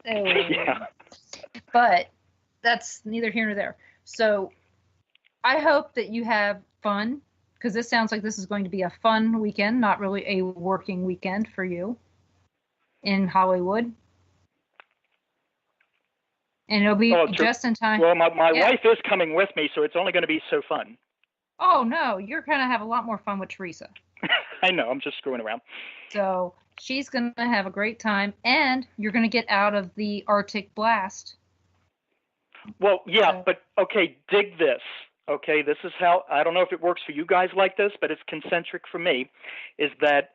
Yeah. But that's neither here nor there. So I hope that you have fun because this sounds like this is going to be a fun weekend, not really a working weekend for you in Hollywood. And it'll be Oh, just in time. well, my Yeah. wife is coming with me, so it's only going to be so fun. Oh, no, you're going to have a lot more fun with Teresa. I know, I'm just screwing around. So she's going to have a great time, and you're going to get out of the Arctic blast. Well, yeah, So, but okay, dig this. Okay, this is how, I don't know if it works for you guys like this, but it's concentric for me, is that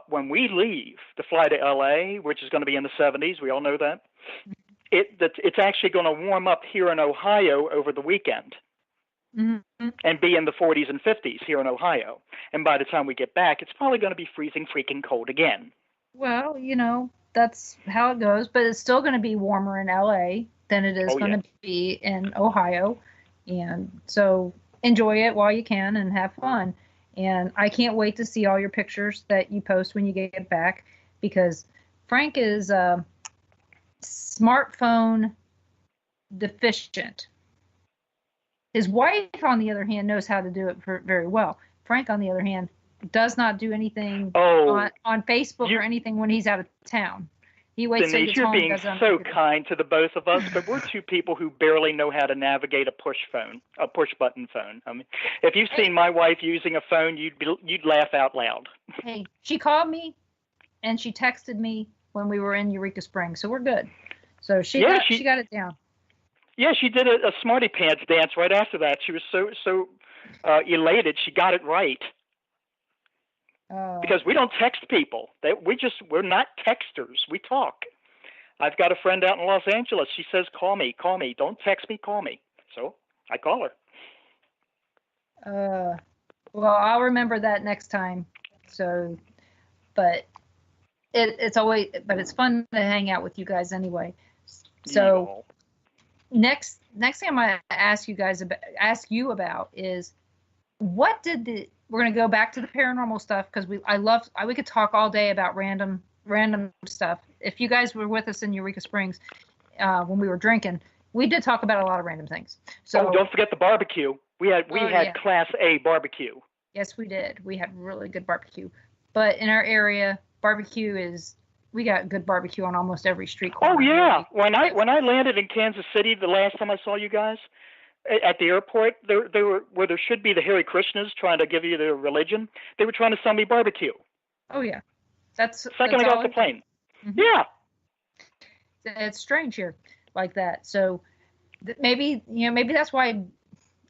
when we leave to fly to LA, which is going to be in the 70s, we all know that, it's actually going to warm up here in Ohio over the weekend mm-hmm. and be in the 40s and 50s here in Ohio. And by the time we get back, it's probably going to be freezing freaking cold again. Well, that's how it goes, but it's still going to be warmer in LA than it is Oh, going yeah. to be in Ohio. And so enjoy it while you can and have fun. And I can't wait to see all your pictures that you post when you get back because Frank is smartphone deficient. His wife, on the other hand, knows how to do it very well. Frank, on the other hand, does not do anything Oh, on Facebook you, or anything when he's out of town. He waits till he Denise, gets you're home and being does it on the so computer. kind to the both of us, but we're two people who barely know how to navigate a push button phone. I mean, if you've Hey, seen my wife using a phone, you'd laugh out loud. hey, she called me and she texted me when we were in Eureka Springs, so we're good. So she Yeah, got she got it down. she did a smarty pants dance right after that. She was so elated she got it right Uh, because we don't text people. We're not texters. We talk. I've got a friend out in Los Angeles. She says, call me. Don't text me, call me." So I call her. uh, well, I'll remember that next time. So, but it's fun to hang out with you guys anyway. So Y'all. next thing I'm gonna ask you about is what did the we're gonna go back to the paranormal stuff because we could talk all day about random stuff. If you guys were with us in Eureka Springs when we were drinking, we did talk about a lot of random things. Oh, So don't forget the barbecue. We oh had yeah, Class A barbecue. yes we did. We had really good barbecue, but in our area, we got good barbecue on almost every street Oh corner. yeah, Really, when it's I landed in Kansas City the last time I saw you guys at the airport, there were where there should be the Hare Krishnas trying to give you their religion. They were trying to sell me barbecue. oh yeah, that's Second I got off all the it is. plane. Mm-hmm. Yeah, It's strange here like that. So maybe that's why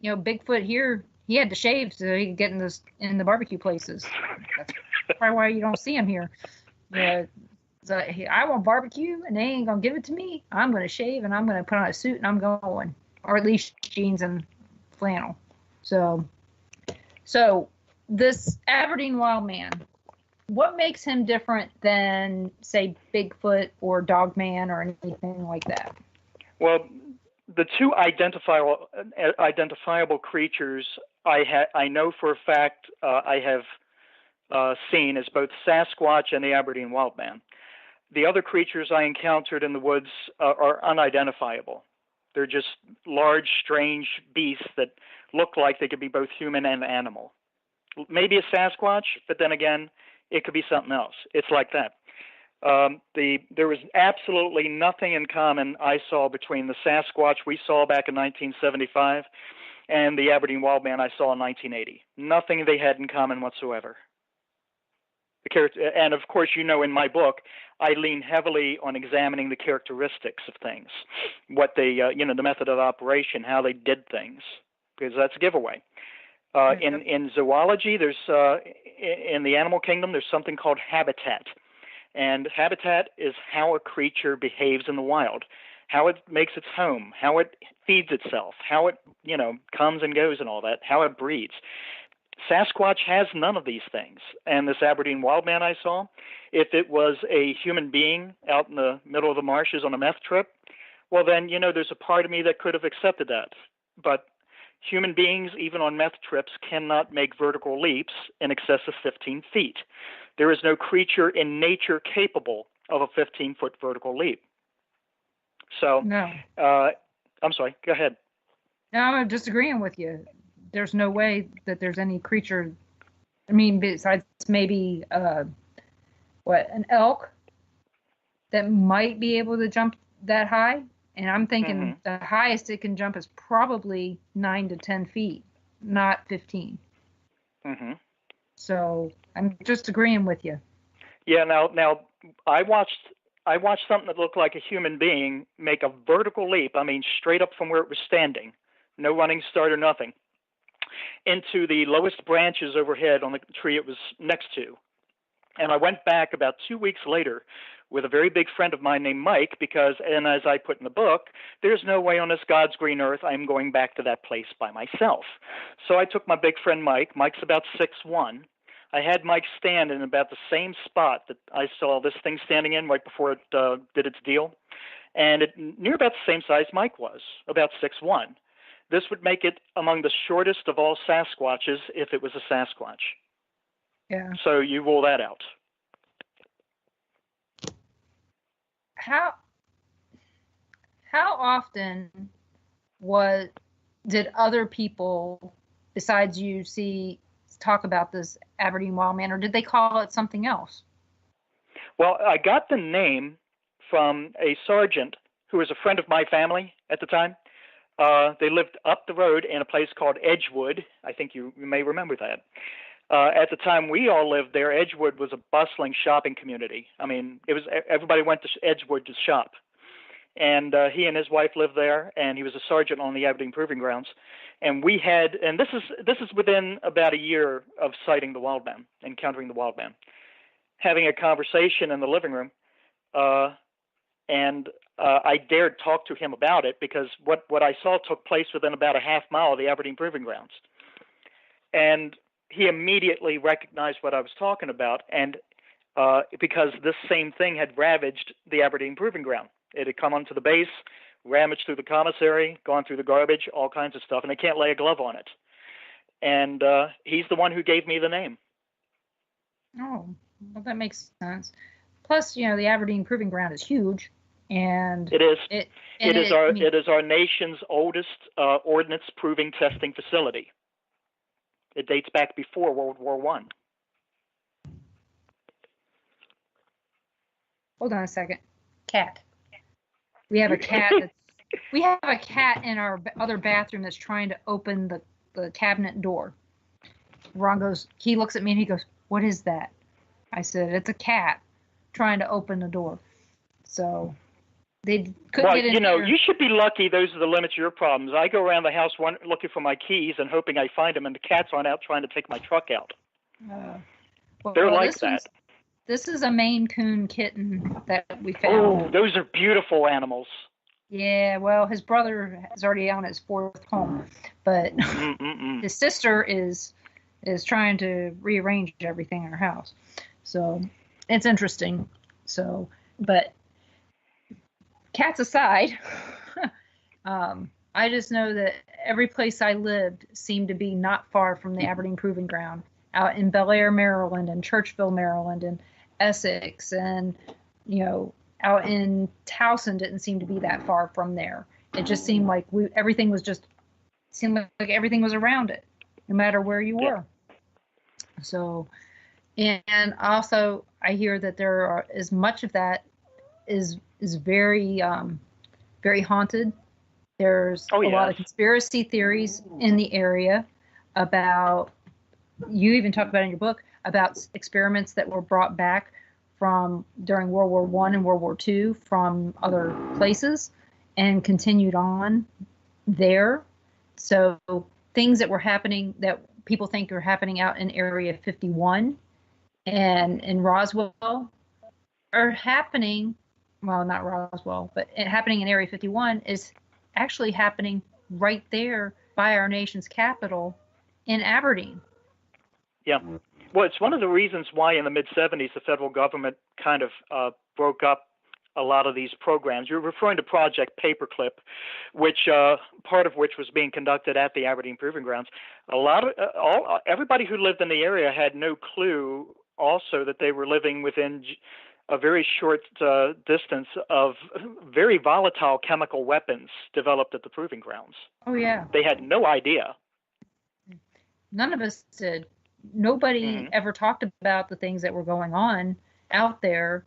Bigfoot here he had to shave so he could get in the barbecue places. That's probably why you don't see him here. Yeah. So I want barbecue and they ain't gonna give it to me. I'm gonna shave and I'm gonna put on a suit and I'm going, or at least jeans and flannel. So this Aberdeen wild man, what makes him different than say Bigfoot or Dogman or anything like that? well, the two identifiable creatures I know for a fact I have seen is both Sasquatch and the Aberdeen Wildman. The other creatures I encountered in the woods are unidentifiable. They're just large, strange beasts that look like they could be both human and animal. Maybe a Sasquatch, but then again, it could be something else. It's like that. There was absolutely nothing in common I saw between the Sasquatch we saw back in 1975 and the Aberdeen Wildman I saw in 1980. Nothing they had in common whatsoever. And of course, in my book, I lean heavily on examining the characteristics of things, what they, the method of operation, how they did things, because that's a giveaway. In zoology, there's in the animal kingdom, there's something called habitat, and habitat is how a creature behaves in the wild, how it makes its home, how it feeds itself, how it comes and goes and all that, how it breeds. Sasquatch has none of these things. And this Aberdeen Wildman I saw, if it was a human being out in the middle of the marshes on a meth trip, well then, there's a part of me that could have accepted that. But human beings, even on meth trips, cannot make vertical leaps in excess of 15 feet. There is no creature in nature capable of a 15-foot vertical leap. So, No. I'm sorry. Go ahead. No, I'm disagreeing with you. There's no way that there's any creature. I mean, besides maybe an elk that might be able to jump that high. And I'm thinking the highest it can jump is probably 9 to 10 feet, not 15. So I'm just agreeing with you. Yeah. Now, I watched something that looked like a human being make a vertical leap. I mean, straight up from where it was standing, no running start or nothing, into the lowest branches overhead on the tree it was next to. And I went back about 2 weeks later with a very big friend of mine named Mike because, and as I put in the book, there's no way on this God's green earth I'm going back to that place by myself. So I took my big friend Mike. Mike's about 6'1". I had Mike stand in about the same spot that I saw this thing standing in right before it did its deal. And it near about the same size Mike was, about 6'1". This would make it among the shortest of all Sasquatches if it was a Sasquatch. Yeah. So you rule that out. How often did other people besides you talk about this Aberdeen wild man, or did they call it something else? Well, I got the name from a sergeant who was a friend of my family at the time. They lived up the road in a place called Edgewood. I think you may remember that. At the time we all lived there, Edgewood was a bustling shopping community. I mean, it was everybody went to Edgewood to shop. And he and his wife lived there, and he was a sergeant on the Aberdeen Proving Grounds. And we had, and this is within about a year of sighting the wild man, encountering the wild man, having a conversation in the living room, and I dared talk to him about it because what I saw took place within about a half mile of the Aberdeen Proving Grounds. And he immediately recognized what I was talking about, and because this same thing had ravaged the Aberdeen Proving Ground. It had come onto the base, rummaged through the commissary, gone through the garbage, all kinds of stuff, and they can't lay a glove on it. And he's the one who gave me the name. Oh, well, that makes sense. Plus, the Aberdeen Proving Ground is huge, and it is. It is our nation's oldest ordnance proving testing facility. It dates back before World War I. Hold on a second. Cat. We have a cat. We have a cat in our other bathroom that's trying to open the cabinet door. Ron goes, he looks at me and he goes, "What is that?" I said, "It's a cat trying to open the door." So they couldn't get in here. You should be lucky those are the limits of your problems. I go around the house looking for my keys and hoping I find them, and the cats aren't out trying to take my truck out. They're like that. This is a Maine Coon kitten that we found. Oh, those are beautiful animals. Yeah, well, his brother is already on his fourth home, but his sister is trying to rearrange everything in her house. So it's interesting. So, but cats aside, I just know that every place I lived seemed to be not far from the Aberdeen Proving Ground, out in Bel Air, Maryland, and Churchville, Maryland, and Essex, and out in Towson didn't seem to be that far from there. It just seemed like everything was around it, no matter where you were. So, and also I hear that there are as much of that is very very haunted. There's a lot of conspiracy theories in the area about. You even talk about in your book about experiments that were brought back from during World War I and World War II from other places and continued on there. So things that were happening that people think are happening out in Area 51 and in Roswell are happening. Well, not Roswell, but happening in Area 51 is actually happening right there by our nation's capital in Aberdeen. Yeah. Well, it's one of the reasons why in the mid-'70s the federal government kind of broke up a lot of these programs. You're referring to Project Paperclip, which part of which was being conducted at the Aberdeen Proving Grounds. Everybody who lived in the area had no clue also that they were living within a very short distance of very volatile chemical weapons developed at the proving grounds. Oh, yeah. They had no idea. None of us did. Nobody ever talked about the things that were going on out there,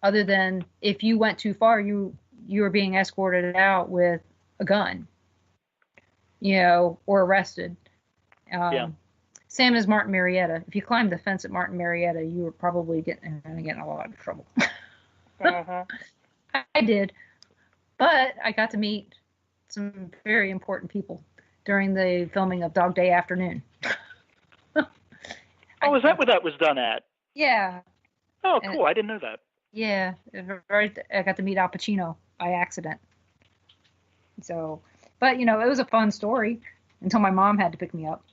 other than if you went too far, you were being escorted out with a gun, or arrested. Same as Martin Marietta. If you climbed the fence at Martin Marietta, you were probably getting a lot of trouble. I did, but I got to meet some very important people during the filming of Dog Day Afternoon. Oh, is that what that was done at? Yeah. Oh, cool. I didn't know that. Yeah. I got to meet Al Pacino by accident. So, but, it was a fun story until my mom had to pick me up.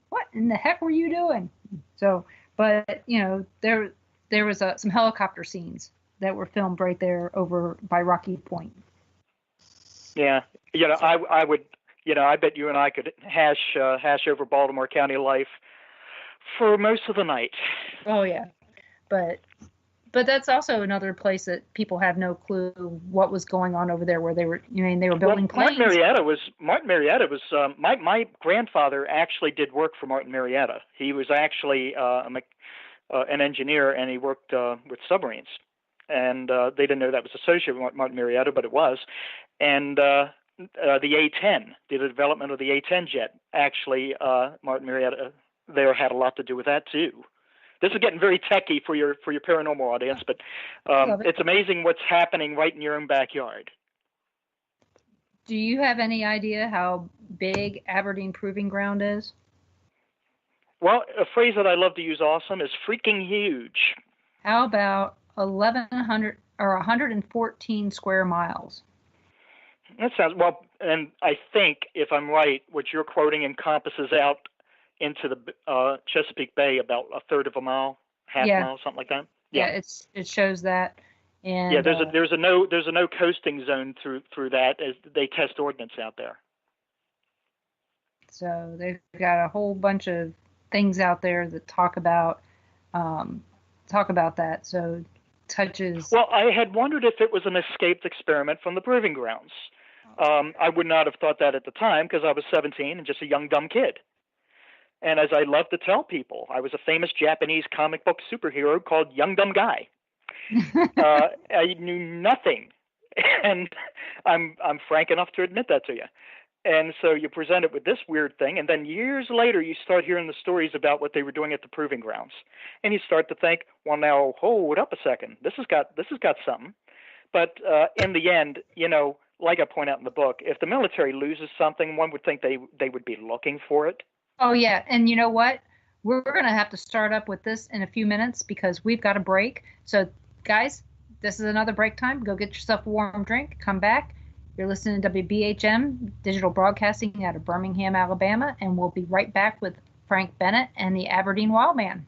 What in the heck were you doing? So, but, there was some helicopter scenes that were filmed right there over by Rocky Point. Yeah. I would, I bet you and I could hash over Baltimore County life for most of the night. Oh, yeah. But that's also another place that people have no clue what was going on over there, where they were, they were building planes. Martin Marietta was my grandfather actually did work for Martin Marietta. He was actually an engineer, and he worked with submarines. And they didn't know that was associated with Martin Marietta, but it was. And the A-10, the development of the A-10 jet, actually, Martin Marietta there had a lot to do with that too. This is getting very techy for your paranormal audience, but it's amazing what's happening right in your own backyard. Do you have any idea how big Aberdeen Proving Ground is? Well, a phrase that I love to use awesome is freaking huge. How about 1,100 or 114 square miles? That sounds well, and I think if I'm right, what you're quoting encompasses out into the Chesapeake Bay about a third of a mile, half mile, something like that. Yeah, it shows that. And there's a no coasting zone through that, as they test ordnance out there. So they've got a whole bunch of things out there that talk about that. So touches. Well, I had wondered if it was an escaped experiment from the proving grounds. I would not have thought that at the time because I was 17 and just a young dumb kid. And as I love to tell people, I was a famous Japanese comic book superhero called Young Dumb Guy. I knew nothing, and I'm frank enough to admit that to you. And so you present it with this weird thing, and then years later you start hearing the stories about what they were doing at the proving grounds, and you start to think, well, now hold up a second, this has got something. But in the end, like I point out in the book, if the military loses something, one would think they would be looking for it. Oh, yeah. And you know what? We're going to have to start up with this in a few minutes because we've got a break. So, guys, this is another break time. Go get yourself a warm drink. Come back. You're listening to WBHM, digital broadcasting out of Birmingham, Alabama. And we'll be right back with Frank Bennett and the Aberdeen Wildman.